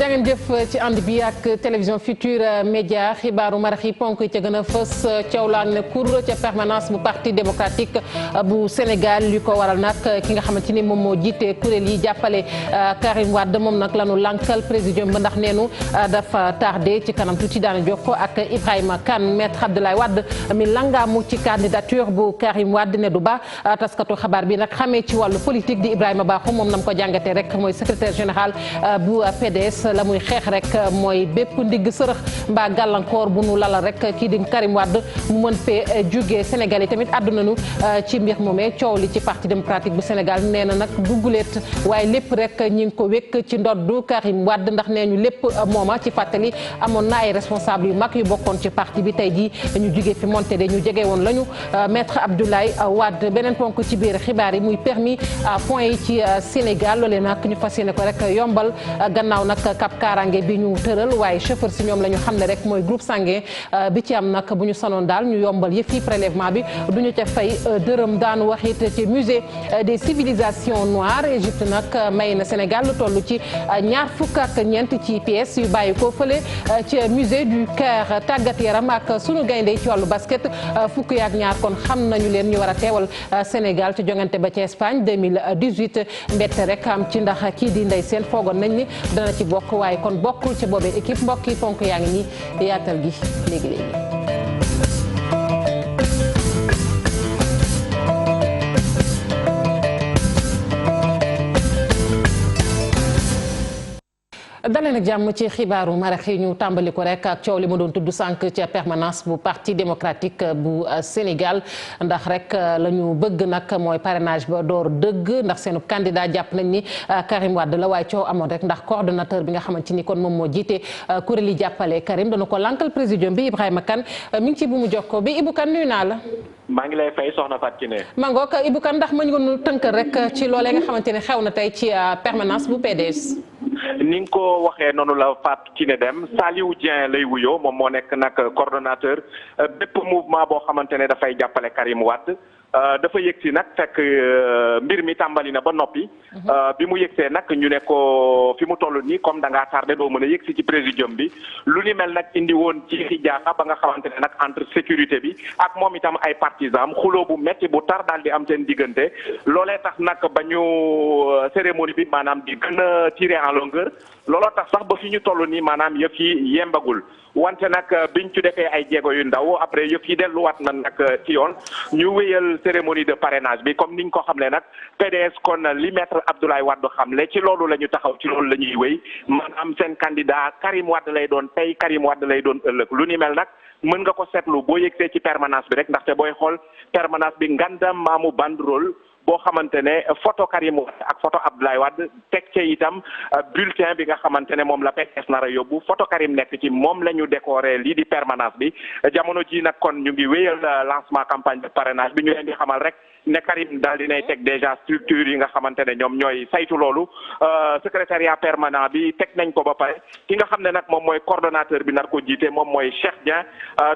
jangeen jëf ci ànd bi ak télévision Futurs Médias xibaaru marax yi ponk yi ca gën a fës cawlaan ne kur ca permanence bu parti démocratique bu Sénégal li ko waral nag ki nga xamante ni moom moo jiite kuréel yi jàppale Karim Wade moom nag lanu lankal présidium ba ndax neenu dafa tardé ci kanam tuuti daana jokko ak Ibrahima Kane maître Abdoulaye Wade mi langaamu ci candidature bu Karim Wade ne du ba taskatu xabaar bi nag xamee ci wàllu politique di Ibrahima Bakhoum moom nam ko jàngatee rek mooy secrétaire général bu PDS la muy xeex rek mooy bépp ndigg sërëx mbaa gàllankoor bu nu lala rek kii di Karim Wade mu mën fee jógee Sénégal yi tamit àdduna nu ci mbir moomee coow li ci parti démocratique bu Sénégal nee na nag dugguleet waaye lépp rek ñi ngi ko wékk ci ndoddu Karim Wade ndax nee ñu lépp mooma ci fàttali amoon na ay responsable yu mag yu bokkoon ci parti bi tey jii ñu jugee fi monté de ñu jege woon lañu maître Abdoulaye Wade beneen ponk ci biir xibaar yi muy permis à point yi ci Sénégal loolee nag ñu fas yéene ko rek yombal gannaaw nag Cap Karange bi ñu tëral waaye chauffeur si ñoom la ñu xam ne rek mooy groupe sanguin bi ci am nag bu ñu sanoon daal ñu yombal yëf yi prélèvement bi du ñu ca fay dërëm daanu wax it ci musée des civilisations noires Égypte nag may na Sénégal lu toll ci ñaar fukk ak ñeent ci pièces yu bàyyi ko fële ci musée du Caire tàggat yaram ak sunu gaynde ci wàllu basket fukk yaak ñaar kon xam nañu leen ñu war a teewal Sénégal ci jongante ba ci Espagne 2018 mbette rek am ci ndax kii di Ndeye Sène foogoon nañ ni dana ci bokk waaye kon bokkul ci boobee équipe mbokk yi ponk yaa ngi nii yaatal gi léegi-léegi. dalee nag jàmm ci xibaaru marax yi ñu tàmbali ko rek ak coow li ma doon tudd sànq ca permanence bu parti démocratique bu Sénégal ndax rek la ñu bëgg nag mooy parrainage ba door dëgg ndax seenu candidat jàpp nañ ni Karim Wade la waaye coow amoon rek ndax coordonnateur bi nga xamante ni kon moom moo jiite kuréel yi jàppale Karim dana ko lankal présidium bi Ibrahima Kane mi ngi ci bu mu jokkoo bi Ibou Kane nuyu naa la. maa ngi lay fay soxna Fatou Kiné. Mangook Ibou Kane ndax ma ñu ko tënkal rek ci loolee nga xamante ne xew na tey ci permanence bu PDS. ni nga ko waxee noonu la Fatou Kiné dem Saliou Dieng lay wuyoo moom moo nekk nag coordonnateur bépp mouvement boo xamante ne dafay jàppale Karim Wade dafa yëgsi nag fekk mbir mi tàmbali na ba noppi. bi mu yëgsee nag ñu ne ko fi mu toll nii comme da ngaa tardé doo mën a yëgsi ci présidium bi lu ni mel nag indi woon ci xijaaxa ba nga xamante ne nag entre sécurité bi ak moom itam ay partisans xuloo bu metti bu tar daal di am seen diggante loolee tax nag ba ñu cérémonie bi maanaam di gën a tiré en longueur looloo tax sax ba fi ñu toll nii maanaam yëf yi yembagul wante nag biñ ci defee ay jéego yu ndaw après yëf yi delluwaat na nag ci yoon ñu wéyal cérémonie de parrainage bi comme niñ ko xamle nag PDS kon li maître Abdoulaye Wade xamle ci loolu la ñu taxaw ci loolu la ñuy wéy maanaam seen candidat Karim Wade lay doon tey Karim Wade lay doon ëllëg lu ni mel nag mën nga ko seetlu boo yegsee ci permanence bi rek ndaxte booy xool permanence bi ngandam maamu banderole boo xamante ne photo Karim Wade ak photo Abdoulaye Wade teg ca itam bulletin bi nga xamante ne moom la PDS nar a yóbbu photo Karim nekk ci moom la ñu décoré lii di permanence bi jamono ji nag kon ñu ngi wéyal lancement campagne de parrainage bi ñu leen di xamal rek ne Karim daal dinay teg déjà structure yi nga xamante ne ñoom ñooy saytu loolu secrétariat permanent bi teg nañ ko ba pare ki nga xam ne nag moom mooy coordonnateur bi nar ko jiite moom mooy Cheikh Dieng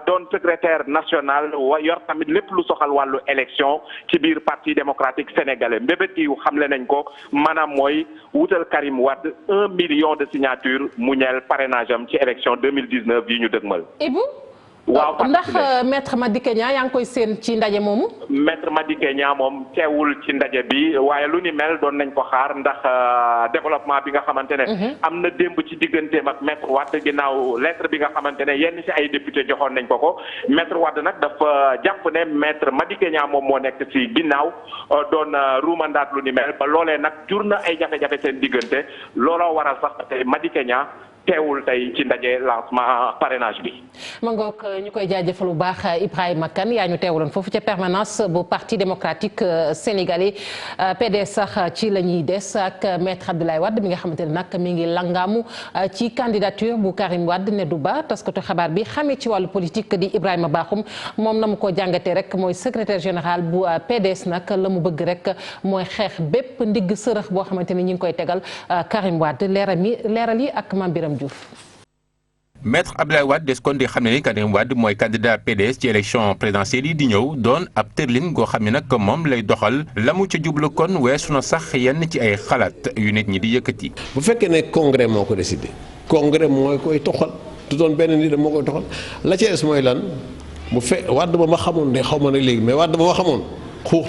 doon secrétaire national yor tamit lépp lu soxal wàllu élection ci biir parti démocratique sénégalais mbébét yi xamle nañ ko maanaam mooy wutal Karim Wade 1 million de signatures mu ñeel parrainage am ci élection 2019 yi ñu dëgmal. waaw ndax maître Madické Niang yaa ngi koy seen ci ndaje moomu. maître Madické Niang moom teewul ci ndaje bi waaye lu ni mel doon nañ ko xaar ndax développement bi nga xamante ne. am na démb ci digganteem ak maître Wade ginnaaw lettre bi nga xamante ne yenn ci ay député joxoon nañ ko maître Wade nag dafa jàpp ne maître Madické Niang moom moo nekk ci ginnaaw doon ruumandaat lu ni mel ba loolee nag jur na ay jafe-jafe seen diggante looloo waral sax tey Madické Niang teewul tey ci ndaje lancement parrainage bi. ma ngoog ñu koy jaajëfal bu baax Ibrahima Kane yaa ñu teewaloon foofu ca permanence bu parti démocratique sénégalais PDS sax ci la ñuy des ak maître Abdoulaye Wade mi nga xamante ne nag mi ngi langaamu ci candidature bu Karim Wade ne du ba taskatu xabaar bi xamee ci wàllu politique di Ibrahima Bakhoum moom na mu ko jàngatee rek mooy secrétaire général bu PDS nag la mu bëgg rek mooy xeex bépp ndigg sërëx boo xamante ne ñi ngi koy tegal Karim Wade leeral yi ak Mame Birame Diouf. Maître Abdoulaye Wade des kon di xam ne ni Karim Wade mooy candidat PDS ci élection présidentielle yi di ñëw doon ab tërlin goo xam ne nag moom lay doxal la mu ca jublu kon weesu na sax yenn ci ay xalaat yu nit ñi di yëkkati. bu fekkee ne congrès moo ko décidé congrès mooy koy toxal du doon benn nit moo koy toxal la ci des mooy lan bu Wade ba ma xamoon ne xaw ma nag léegi mais Wade ba ma xamoon xuux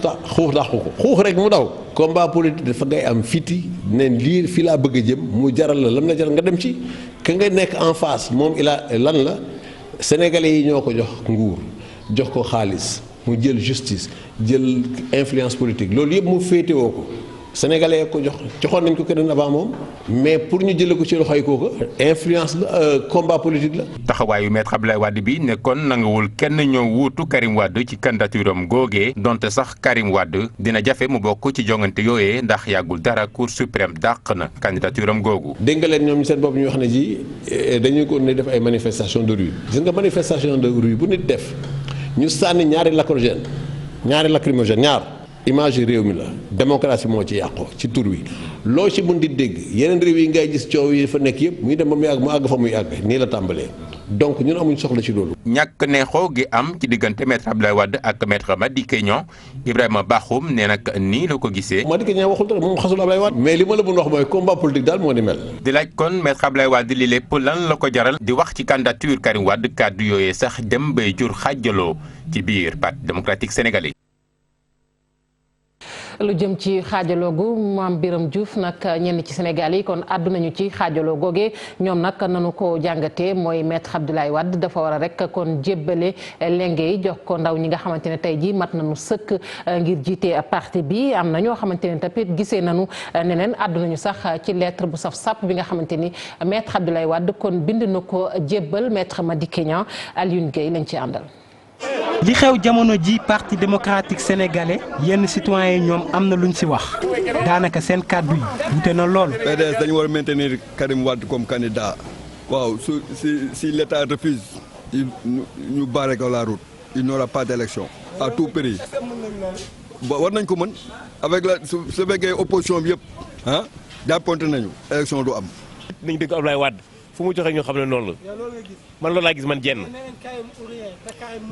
dàqu ko xuux rek mu daw. combat politique dafa ngay am fiti ne lii fii laa bëgg a jëm mu jaral la lam la jaral nga dem ci ka nga nekk en face moom lan la sénégalais yi ñoo ko jox nguur jox ko xaalis mu jël justice jël influence politique loolu yëpp mu féetewoo ko sénégalais ko joxoon nañ ko keneen avant moom mais pour ñu jëlee ko ci loxoy kooku influence la combat politique la. taxawaayu maître Abdoulaye Wade bi nekkoon nanguwul kenn ñëw wuutu Karim Wade ci candidature am googee donte sax Karim Wade dina jafe mu bokk ci jongante yooyee ndax yàggul dara cour suprême dàq na candidature am googu. dégg nga leen ñoom seen bopp ñu wax ne ji dañuy ko ne def ay manifestation de rue gis nga manifestation de rue bu nit def ñu sànni ñaari lacrymogène ñaar. image yi réew mi la démocratie moo ci yàqoo ci tur wi loo ci mun di dégg yeneen réew yi ngay gis coow yi fa nekk yëpp muy dem ba mu àgg fa muy àgg nii la tàmbalee donc ñun amuñ soxla ci loolu. ñàkk neexoo gi am ci diggante maître Abdoulaye Wade ak maître Madické Niang Ibrahima Bakhoum nee nag nii la ko gisee. Madické Niang waxul dara moom xasul Abdoulaye Wade. mais li ma la mën wax mooy combat politique daal moo ni mel. di laaj kon maître Abdoulaye Wade li lépp lan la ko jaral di wax ci candidature Karim Wade kàddu yooyee sax dem bay jur xàjjaloo ci biir parti démocratique sénégalais. lu jëm ci xaajaloo gu Mame Birame Diouf nag ñenn ci Sénégal yi kon àddu nañu ci xaajaloo googee ñoom nag nanu ko jàngatee mooy maître Abdoulaye Wade dafa war a rek kon jébbale lenge yi jox ko ndaw ñi nga xamante ne tey jii mat nañu sëkk ngir jiite parti bi am na ñoo xamante ne tamit gisee nañu neneen àddu nañu sax ci lettre bu saf sàpp bi nga xamante ni maître Abdoulaye Wade kon bind na ko jébbal maître Madické Niang Alioune Gueye lañ ci àndal. li xew jamono ji parti démocratique sénégalais yenn citoyens yi ñoom am na luñ ci wax daanaka seen kàddu yi wute na lool. PDS dañu war a maintenir Karim Wade comme candidat waaw si l'État refuse ñu barrer ko la route il n'y aura pas d'élection à tout prix war nañ ko mën avec la su fekkee opposition bi yëpp jàppante nañu élection du am. nañ dégg Abdoulaye Wade fu mu joxe ñoo xam ne noonu la man loolu laa gis man jenn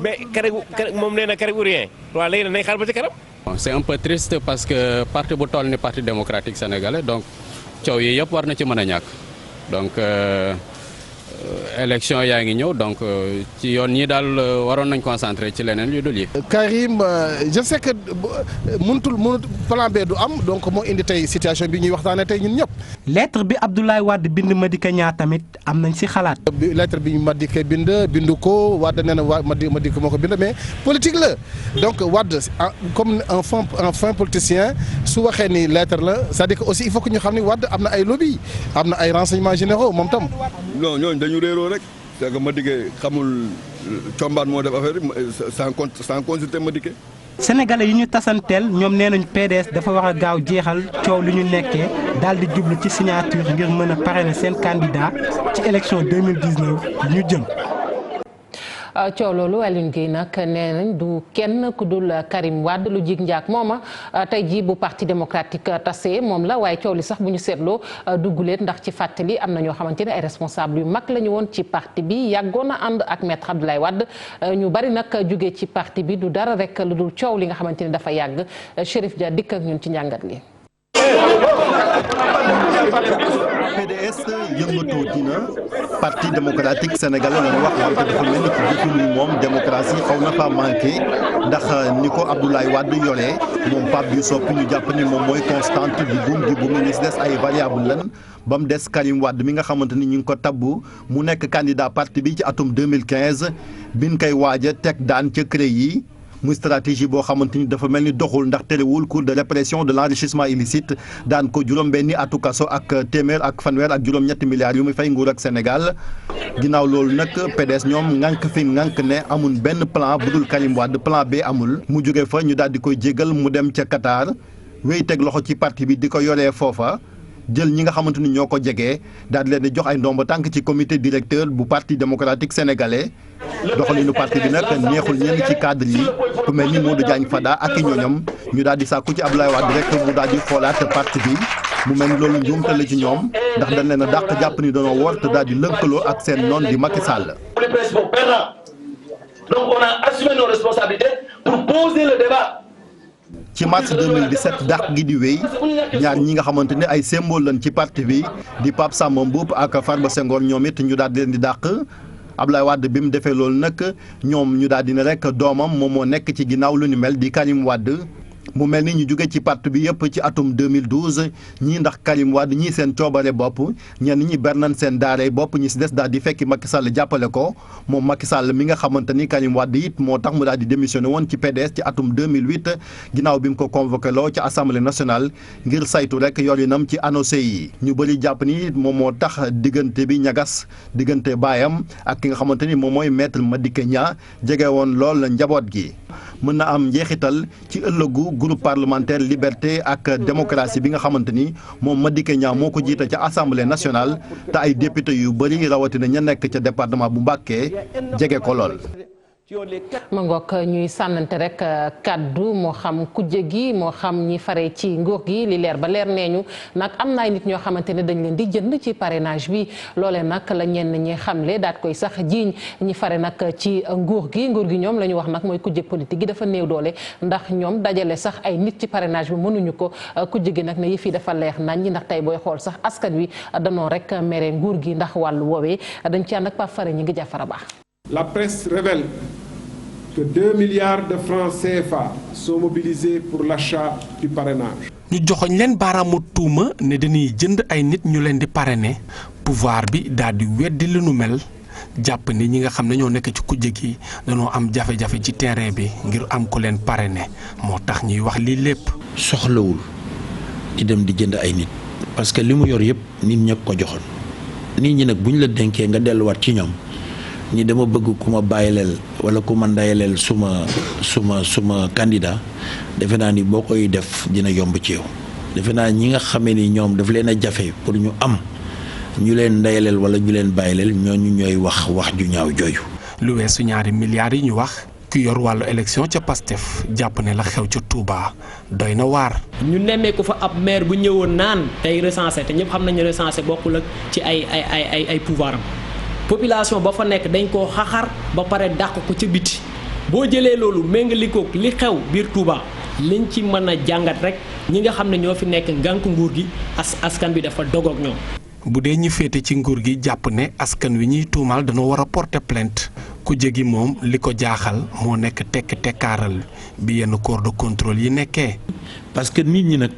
mais Karim moom nee na Karim ou rien waaw léegi nag nañ xaar ba ci kanam. c'est un peu triste parce que parti bu toll ni parti démocratique sénégalais donc coow yi yëpp war na ci mën a ñàkk donc élection yaa ngi ñëw donc ci yoon ñi daal waroon nañ concentré ci leneen yu dul yi. Karim je sais que mënut plan B du am donc moo indi tey situation bi ñuy waxtaanee tey ñun ñëpp. lettre bi Abdoulaye Wade bind Madické Niang tamit am nañ ci xalaat. lettre bi Madické bind ko Wade nee na Madické moo ko bind mais politique la donc Wade comme un fin politicien su waxee ni lettre la c'est-à-dire que aussi il faut que ñu xam ni Wade am na ay lobby am na ay renseignements généraux moom tam. non ñooñu dañu réeroo rek c'est que Madické xamul combaan moo def affaire bi sans consulter Madické. sénégalais yi ñu tasanteel ñoom nee nañ PDS dafa war a gaaw jeexal coow li ñu nekkee daal di jublu ci signature ngir mën a parrainer seen candidat ci élection 2019 ñu jëm. coow loolu Alioune Gueye nag nee nañ du kenn ku dul Karim Wade lu jig njaak mooma tey jii bu parti démocratique tasee moom la waaye coow li sax bu ñu seetloo dugguleet ndax ci fàttali am na ñoo xamante ne ay responsable yu mag la ñu woon ci parti bi yàggoon a ànd ak maître Abdoulaye Wade ñu bari nag jógee ci parti bi du dara rek lu dul coow li nga xamante ne dafa yàgg Chérif Dia dikk ak ñun ci njàngat li. PDS yëngatu dina parti démocratique sénégalais lañu wax wante dafa mel ni ci jëfinu moom démocratie xaw na fa manqué ndax ni ko Abdoulaye Wade yoree moom Pape bi soppi ñu jàpp ni moom mooy constante di bu ministre des ay variable lan ba mu des Karim Wade mi nga xamante ni ñu ngi ko tabbu mu nekk candidat parti bi ci atum 2015 biñ koy waaj a teg daan ca CREI yi muy stratégie boo xamante ni dafa mel ni doxul ndax terewul cour de répression de l'enrichissement illicite daan ko juróom-benni atu kaso ak téeméer ak fanweer ak juróom-ñetti milliards yu muy fay nguur ak Sénégal ginnaaw loolu nag PDS ñoom ŋànk fi ŋànk ne amul benn plan bu dul Karim Wade plan B amul mu jóge fa ñu daal di koy jégal mu dem ca Qatar wéy teg loxo ci parti bi di ko yoree foofa jël ñi nga xamante ni ñoo ko jegee daal di leen di jox ay ndomba tànk ci comité directeur bu parti démocratique sénégalais doxalinu parti bi nag neexul ñenn ci cadre yi ku mel ni Modou Diagne Fada ak i ñooñam ñu daal di sàkku ci Abdoulaye Wade rek mu daal di xoolaat parti bi mu mel ni loolu njuumte la ci ñoom ndax dañ leen a dàq jàpp ni dañoo wor te daal di lëkkaloo ak seen noon di Macky Sall. Donc on a assumé nos responsabilités pour poser le débat. ci mars 2017 dàq gi di wéy ñaar ñi nga xamante ne ay symbole lañ ci parti bi di Pape Samba Mboup ak Farba Senghor ñoom it ñu daal di leen di dàq Abdoulaye Wade bi mu defee loolu nag ñoom ñu daal di ne rek doomam moom moo nekk ci ginnaaw lu ni mel di Karim Wade. mu mel ni ñu jóge ci parti bi yëpp ci atum 2012 ñii ndax Karim Wade ñii seen coobare bopp ñenn ñi ber nañ seen daaray bopp ñi si des daal di fekki Macky Sall jàppale ko moom Macky Sall mi nga xamante ni Karim Wade it moo tax mu daal di démissionné woon ci PDS ci atum 2008 ginnaaw bi mu ko convoqué loo ci assemblée nationale ngir saytu rek yorinam ci ANOCI yi ñu bëri jàpp ni moom moo tax diggante bi ñagas diggante baayam ak ki nga xamante ni moom mooy maître Madické Niang jege woon lool njaboot gi. mën na am njeexital ci ëllëgu groupe parlementaire liberté ak démocratie bi nga xamante ni moom Madické Niang moo ko jiite ca assemblée nationale te ay député yu bëri rawatina ña nekk ca département bu Mbacké jege ko lool. ma ngoog ñuy sànnante rek kaddu moo xam kujje gi moo xam ñi fare ci nguur gi li leer ba leer nee ñu nag am na ay nit ñoo xamante ne dañ leen di jënd ci parrainage bi loolee nag la ñenn ñi xamle daat koy sax jiiñ ñi fare nag ci nguur gi ñoom la ñu wax nag mooy kujje politique gi dafa néew doole ndax ñoom dajale sax ay nit ci parrainage bi mënuñu ko kujje gi nag ne yëf yi dafa leer nañ ñi ndax tey booy xool sax askan wi danoo rek mere nguur gi ndax wàllu woowee dañ ci ànd ak Pape Fare ñi ngi jàffara baax. La presse révèle que 2 milliards de francs CFA sont mobilisés pour l'achat du parrainage. ñu joxoñ leen baaraamu tuuma ne dañuy jënd ay nit ñu leen di parrainer pouvoir bi daal di weddi li nu mel jàpp ni ñi nga xam ne ñoo nekk ci kujje gi dañoo am jafe-jafe ci terrain bi ngir am ko leen parrainer moo tax ñuy wax lii lépp. soxlawul di dem di jënd ay nit parce que li mu yor yëpp nit ñëpp ko joxoon nit ñi nag bu ñu la dénkee nga delluwaat ci ñoom. ñi dama bëgg ku ma bàyyileel wala ku ma ndayaleel suma candidat defe naa ni boo koy def dina yomb ci yow defe naa ñi nga xamee ni ñoom daf leen a jafe pour ñu am ñu leen ndayaleel wala ñu leen bàyyileel ñooñu ñooy wax ju ñaaw jooyu. lu weesu ñaari milliards yi ñu wax ki yor wàllu élection ca Pastef jàpp ne la xew ca Touba doy na waar. ñu nemmee ko fa ab maire bu ñëwoon naan tey recensé te ñëpp xam nañu recensé bokkul ak ci ay pouvoir am. population ba fa nekk dañ koo xaxar ba pare dàq ko ca biti boo jëlee loolu méngalikook li xew biir Touba liñ ci mën a jàngat rek ñi nga xam ne ñoo fi nekk ngànk nguur gi askan bi dafa dogoog ñoom. bu dee ñi féete ci nguur gi jàpp ne askan wi ñuy tuumaal dañoo war a porter plainte ku jégi moom li ko jaaxal moo nekk tekkaaral bi yenn corps de contrôle yi nekkee. parce que nit ñi nag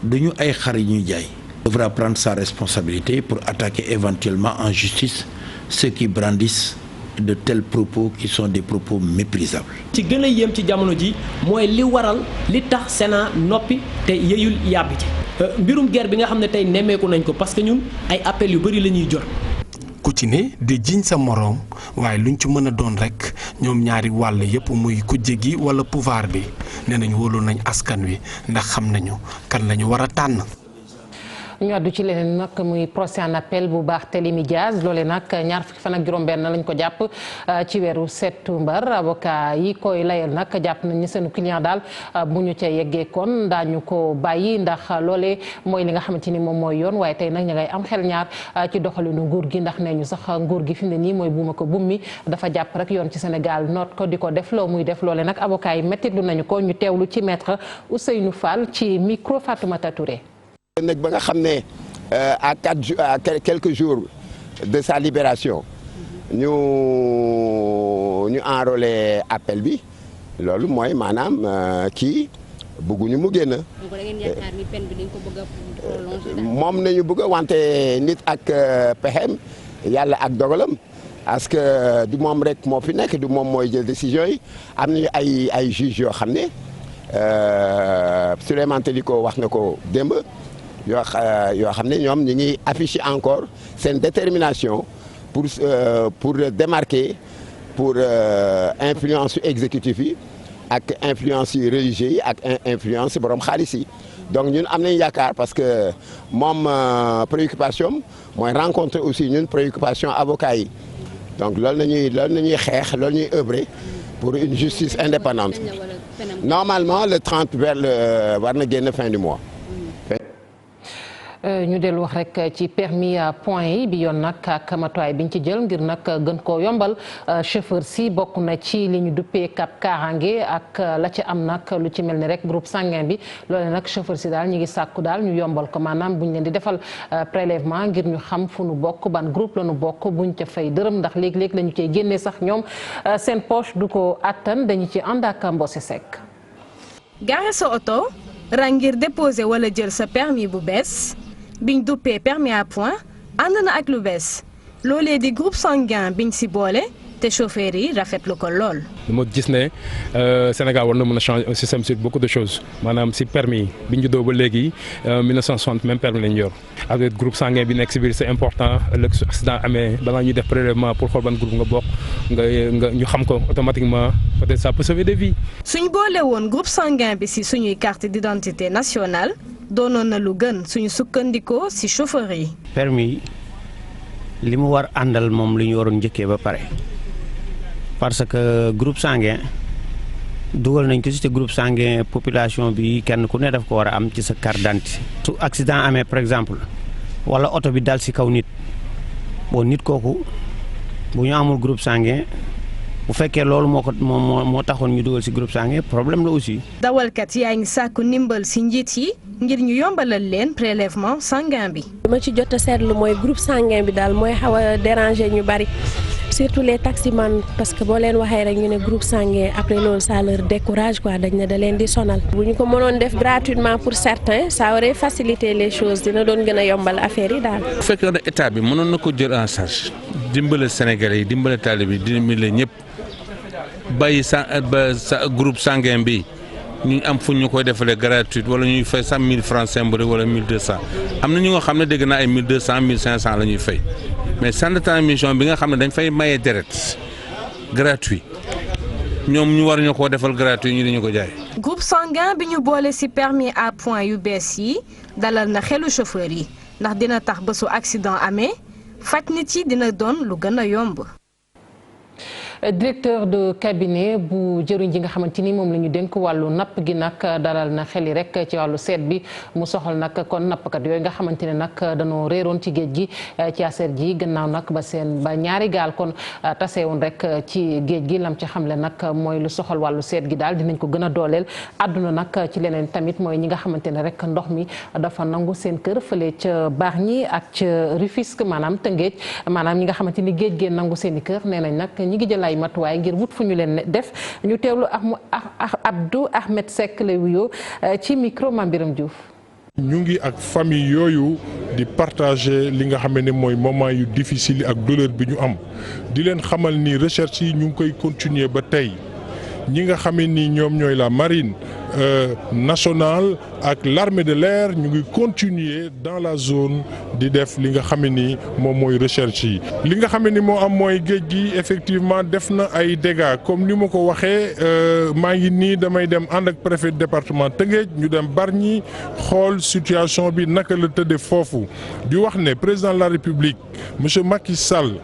duñu ay xar yi ñuy jaay. devra prendre sa responsabilité pour attaquer éventuellement en justice ceux qui brandissent de tels propos qui sont des propos méprisables. ci gën a yéem ci jamono ji mooy li waral li tax Sénat noppi te yeyul yàbbi ci mbirum guerre bi nga xam ne tey nemmeeku nañ ko parce que ñun ay appels yu bëri la ñuy jot. ku ci ne di jiñ sa moroom waaye luñ ci mën a doon rek ñoom ñaari wàll yëpp muy kujje gi walla pouvoir bi nee nañ wóolu nañ askan wi ndax xam nañu kan la ñu war a tànn. ñu àddu ci leneen nag muy procès en appel bu Barthélémy Dias loole nag ñaar fukki fan ak juróom-benn lañ ko jàpp ci weeru septembre avocat yi koy layal nag jàpp nañ ni seenu client daal bu ñu ca yeggee kon daañu ko bàyyi ndax loole mooy li nga xamante ni moom mooy yoon waaye tey nag ña ngay am xel ñaar ci doxalinu nguur gi ndax nee ñu sax nguur gi fi mu ne nii mooy buuma ko bummi dafa jàpp rek yoon ci Sénégal noot ko di ko def loo muy def loole nag avocat yi mettitlu nañu ko ñu teewlu ci maître Ousseynou Fall ci micro Fatoumata Touré. nag ba nga xam ne à quelques jours de sa libération ñu enrôlé appel bi loolu mooy maanaam kii bëgguñu mu génn. donc da ngeen yaakaar ni peine bi dañ ko bëgg a prolonger. moom nañu bëgg a wante nit ak pexem yàlla ak dogalam parce que du moom rek moo fi nekk du moom mooy jël décision yi am nañu ay juges yoo xam ne Souleymane Teliko wax na ko démb. yoo xam ne ñoom ñu ngi afficher encore seen détermination pour démarquer pour influence exécutif yi ak influence yu religieux yi ak influence borom xaalis yi donc ñun am nañu yaakaar parce que moom préoccupation mooy rencontrer aussi ñun préoccupation avocat yi donc loolu nañuy xeex loolu ñuy œuvrer pour une justice indépendante normalement le 30 vers war na génn fin du mois. ñu dellu wax rek ci permis point yi bi yoon nag ak matuwaay biñ ci jël ngir nag gën koo yombal chauffeur si bokk na ci li ñu duppee Cap Kaaraange ak la ci am nag lu ci mel ni rek groupe sanguin bi loole nag chauffeur si daal ñu ngi sàkku daal ñu yombal ko maanaam buñ leen di defal prélèvement ngir ñu xam fu nu bokk ban groupe la nu bokk buñ ca fay dërëm ndax léeg-léeg lañu cey génnee sax ñoom seen poche du ko attan dañu ci ànd ak Mbose Seck. gaare sa oto rang ngir déposer wala jël sa permis bu bees biñ duppee permis à point ànd na ak lu bees loolee di groupe sanguin biñ si boole te chauffeur yi rafetlu ko lool. dama gis ne Sénégal war na mën a changer un système sur beaucoup de choses maanaam si permis biñ juddoo ba léegi 1960 même permis lañ yor avec groupe sanguin bi nekk si biir c'est important ëllëg su accident amee balaa ñuy def prélèvement pour xool ban groupe nga bokk nga ñu xam ko automatiquement peut-être ça peut sauver des vies. suñ boole woon groupe sanguin bi si suñuy carte d'identité nationale doonoon na lu gën suñu sukkandikoo si chauffeur yi. permis li mu war àndal moom lu ñu waroon njëkkee ba pare. parce que groupe sanguin dugal nañ ko ci groupe sanguin population bi kenn ku ne daf ko war a am ci sa carte d'identité su accident amee par exemple wala oto bi dal ci kaw nit bon nit kooku bu ñu amul groupe sanguin bu fekkee loolu moo taxoon ñu dugal ci groupe sanguin problème la aussi. dawalkat yaa ngi sàkku ndimbal ci njiit yi ngir ñu yombalal leen prélèvement sanguin bi. li ma ci jot a seetlu mooy groupe sanguin bi daal mooy xaw a déranger ñu bari. surtout les taximans parce que boo leen waxee rek ñu ne groupe sanguin après loolu ça leur décourage quoi dañ ne da leen di sonal. bu ñu ko mënoon def gratuitement pour certains ça aurait facilité les choses dina doon gën a yombal affaire yi daal. bu fekkee ne état bi mënoon na ko jël en charge dimbale Sénégalais yi dimbale taalibe yi dimbale ñëpp bàyyi sa groupe sanguin bi ñu am fu ñu koy defalee gratuite wala ñuy fay sax 1000 francs symbolique wala 1200 am na ñu nga xam ne dégg naa ay 1200 1500 la ñuy fay. mais centre de transmission bi nga xam ne dañ fay maye deret gratuit ñoom ñu war ñu koo defal gratuit ñu dañu ko jaay. groupe sanguin bi ñu boole ci permis à point yu bees yi dalal na xelu chauffeur yi ndax dina tax ba su accident amee faj nit yi dina doon lu gën a yomb. directeur de cabinet bu jëriñ ji nga xamante ni moom la ñu dénk wàllu napp gi nag dalal na xel yi rek ci wàllu seet bi mu soxal nag kon nappkat yooyu nga xamante ne nag dañoo réeroon ci géej gi ci aser ji gannaaw nag ba ñaari gaal kon tasewoon rek ci géej gi lam ci xamle nag mooy lu soxal wàllu seet gi daal dinañ ko gën a dooleel àdduna nag ci leneen tamit mooy ñi nga xamante ne rek ndox mi dafa nangu seen kër fële ca Bargny ak ca Rufisque maanaam Tëngéej maanaam ñi nga xamante ni géej gee nangu seen i kër nee nañ nag ñi ngi jël ay matuwaay ngir wut fu ñu leen def ñu teewlu Abdou Ahmed Seck lay wuyoo ci micro Mambiram Diouf. ñu ngi ak famille yooyu di partager li nga xam ne mooy moment yu difficile yi ak douleur bi ñu am di leen xamal ni recherche yi ñu ngi koy continuer ba tey ñi nga xam ni ñoom ñooy la marine nationale ak l'armée de l'air ñu ngi continuer dans la zone di def li nga xam ni moom mooy recherche yi. li nga xam ni moo am mooy géej gi effectivement def na ay dégâts comme ni ma ko waxee maa ngi nii damay dem ànd ak préfet département Tëngéej ñu dem Bargny xool situation bi naka la tëddee foofu di wax ne président de la République monsieur Macky Sall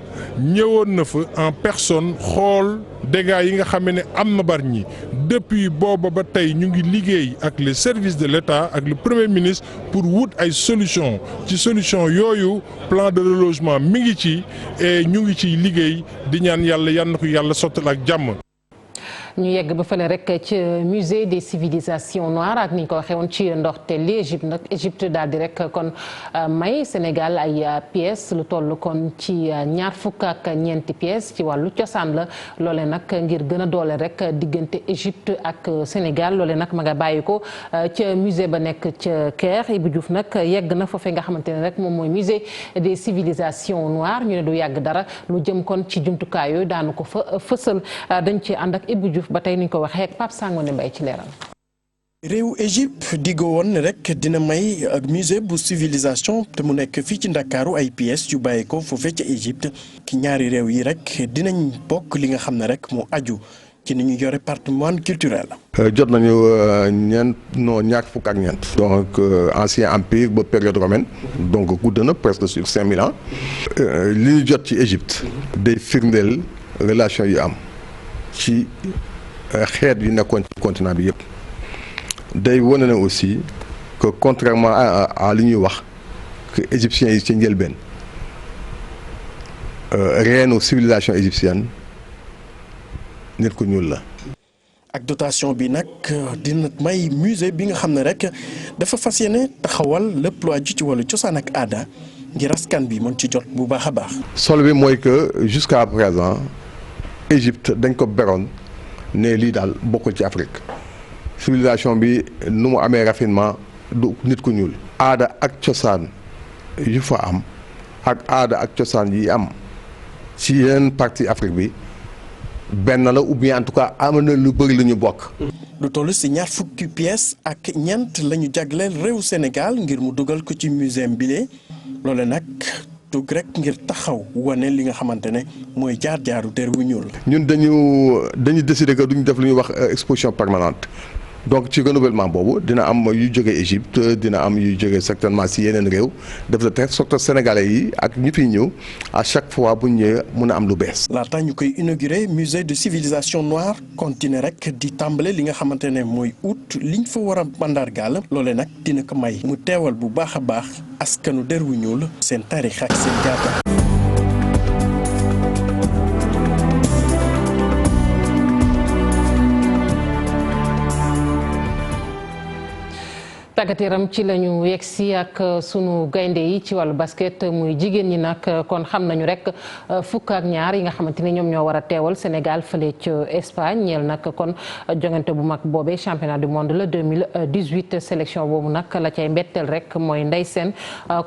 ñëwoon na fa en personne xool dégâts yi nga xam ne am na Bargny depuis booba ba tey ñu ngi liggéey ak les services de l'État ak le premier ministre pour wut ay solution ci solution yooyu plan de relogement mi ngi ci et ñu ngi ciy liggéey di ñaan yàlla yal na ko yàlla sottal ak jàmm. ñu yegg ba fële rek ci musée des civilisations noires ak ni ñu ko waxee woon ci ndorteel li Égypte daal di rek kon may Sénégal ay pièces lu toll kon ci 24 pièces ci wàllu cosaan la loole nag ngir gën a doole rek diggante Égypte ak Sénégal loole nag ma nga bàyyi ko ca musée ba nekk ca Caire Ibou Diouf nag yegg na foofee nga xamante ne rek moom mooy musée des civilisations noires ñu ne du yàgg dara lu jëm kon ci jumtukaay yooyu daanu ko fa fësal dañ ci ànd ak Ibou Diouf ba tey niñ ko waxee ak Pape Sangone Mbaye ci leeral. réew Égypte diggo woon rek dina may ak musée bu civilisation te mu nekk fii ci Ndakaaru ay pièces yu bàyyi ko foofee ca Égypte ki ñaari réew yi rek dinañ bokk li nga xam ne rek mu aju ci ni ñu yore patrimoine culturel. jot nañu ñaar fukk ak ñeent. donc ancien empire ba période romaine donc gudd na presque sur 5000 ans. li ñu jot ci Égypte day firndeel relation yu am ci xeet yi nekkoon ci continent bi yëpp day wane na aussi que contrairement à li ñuy wax égyptiens yi ci njëlbeen reenu civilisation égyptienne nit ku ñuul la. ak dotation bi nag dina may musée bi nga xam ne rek dafa fas yéene taxawal lépp lu aju ci wàllu cosaan ak aada ngir askan bi mën ci jot bu baax a baax. solo bi mooy que jusqu'à présent Égypte dañ ko beroon ne lii daal bokkul ci Afrique civilisation bi nu mu amee raffinement du nit ku ñuul. aada ak cosaan yu fa am ak aada ak cosaan yi am ci yeneen partie Afrique bi. benn la ou bien en tout cas am na lu bëri lu ñu bokk. lu toll ci 20 pièces ak ñeent la ñu jagleel réew Sénégal ngir mu dugal ko ci musée bile loole nag dugg rek ngir taxaw wane li nga xamante ne mooy jaar-jaaru der wu ñuul. ñun dañu décider que duñu def lu ñuy wax exposition permanente donc ci renouvellement boobu dina am yu jógee Égypte dina am yu jógee certainement si yeneen réew def la teg surtout sénégalais yi ak ñi fiy ñëw à chaque fois bu ñëwee mun a am lu bees. laata ñu koy inauguré musée de civilisation noire continue rek di tàmbale li nga xamante ne mooy ut liñ fa war a mandargaal loole nag dina ko may mu teewal bu baax a baax askanu der wu ñuul seen taarix ak seen jaata. tàggat yaram ci lañu yegsi ak sunu gaynde yi ci wàllu basket muy jigéen ñi nag kon xam nañu rek fukk ak ñaar yi nga xamante ni ñoom ñoo war a teewal Sénégal fële ci Espagne ñeel nag kon jongante bu mag boobee championnat du monde la 2018 sélection boobu nag la cay mbetteel rek mooy Ndey Sène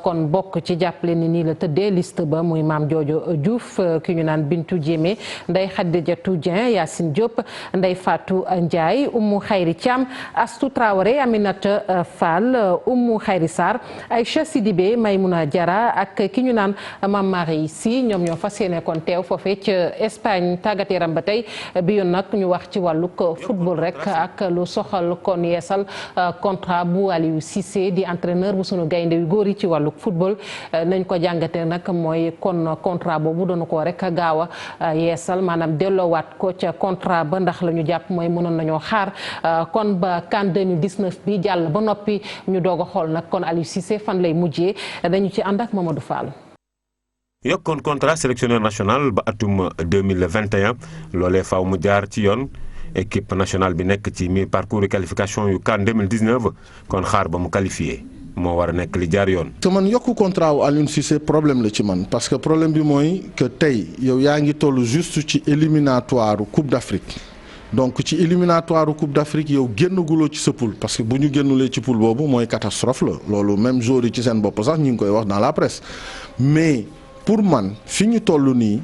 kon bokk ci jàppale ni nii la tëddee liste ba muy Maam Joojo Diouf ki ñu naan Bintu Diémé Ndey Khadijatou Dieng Yacine Diop Ndey Fatou Ndiaye Oumou Khayri Thiam Astou Traoré Aminata Fall Oumou Khayri Sarr Aïcha Sidibé Maymouna Diarra ak ki ñu naan Mame Marie Sy ñoom ñoo fas yéene kon teew foofee ci Espagne tàggat yaram ba tey bi yoon nag ñu wax ci wàllug football rek ak lu soxal kon yeesal contrat bu Aliou Cissé di entraîneur bu sunu gaynde yu góor yi ci wàllug football nañ ko jàngate nag mooy kon contrat boobu doonu ko rek gaaw a yeesal maanaam delloowaat ko ca contrat ba ndax la ñu jàpp mooy mënoon nañoo xaar kon ba CAN 2019 bi jàll ba noppi ñu doog a xool nag kon Aliou Cissé fan lay mujjee dañu ci ànd ak Mamadou Fall. yokkoon contrat sélectionneur national ba atum 2021 loolee faaw mu jaar ci yoon équipe nationale bi nekk ci mi parcours qualification yu CAN 2019 kon xaar ba mu qualifié moo war a nekk li jaar yoon. te man yokku contrat wu Aliou Cissé problème la ci man parce que problème bi mooy que tey yow yaa ngi toll juste ci éliminatoire Coupe d'Afrique. donc ci éliminatoire Coupe d'Afrique yow génnaguloo ci sa poule parce que bu ñu génnulee ci poule boobu mooy catastrophe la loolu même joueurs yi ci seen bopp sax ñu ngi koy wax dans la presse mais pour man fi ñu toll nii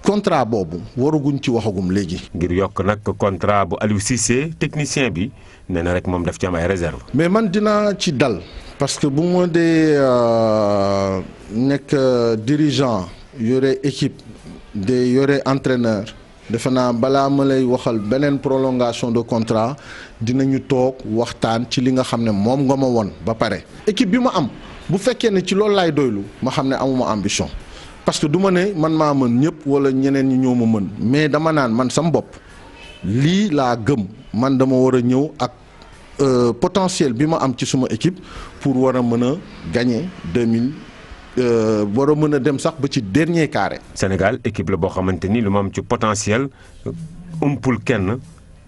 contrat boobu waruguñ ci waxagum léegi. ngir yokk nag contrat bu Aliou Cissé technicien bi nee na rek moom daf ci am ay réserve. mais man dinaa ci dal parce que bu ma dee nekk dirigeant yore équipe de yore entraîneur. defe naa balaa ma lay waxal beneen prolongation de contrat dinañu toog waxtaan ci li nga xam ne moom nga ma won ba pare. équipe bi ma am bu fekkee ne ci loolu laay doylu ma xam ne amuma ambition parce que du ma ne man maa mën ñëpp wala ñeneen ñi ñoo ma mën mais dama naan man sama bopp lii laa gëm man dama war a ñëw ak potentiel bi ma am ci suma équipe pour war a mën a gagner 2000. war a mën a dem sax ba ci dernier carré. Sénégal équipe la boo xamante ni lu ma am ci potentiel umpul kenn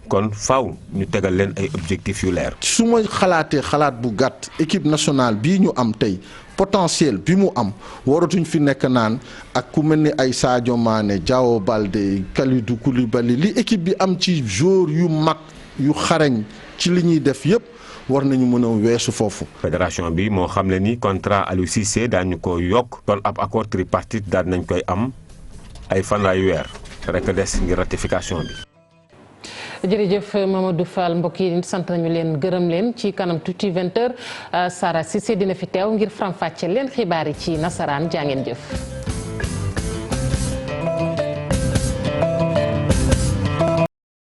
kon faaw ñu tegal leen ay objectifs yu leer. su ma xalaatee xalaat bu gàtt équipe nationale bii ñu am tey potentiel bi mu am waratuñ fi nekk naan ak ku mel ni ay Sadio Mané Diao Baldé Kalidou Koulibaly li équipe bi am ci joueur yu mag yu xarañ ci li ñuy def yépp war nañu mën a weesu foofu. fédération bi moo xam ne ni contrat Aliou Cissé daañu ko yokk kon ab accord tripartite daal nañ koy am ay fan laay weer rek des ngir ratification bi. jërëjëf Mamadou Fall mbokk yi sant nañu leen gërëm leen ci kanam tuuti 20h Sara Cissé dina fi teew ngir faram-fàcce leen xibaar yi ci nasaraan jaa ngeen jëf.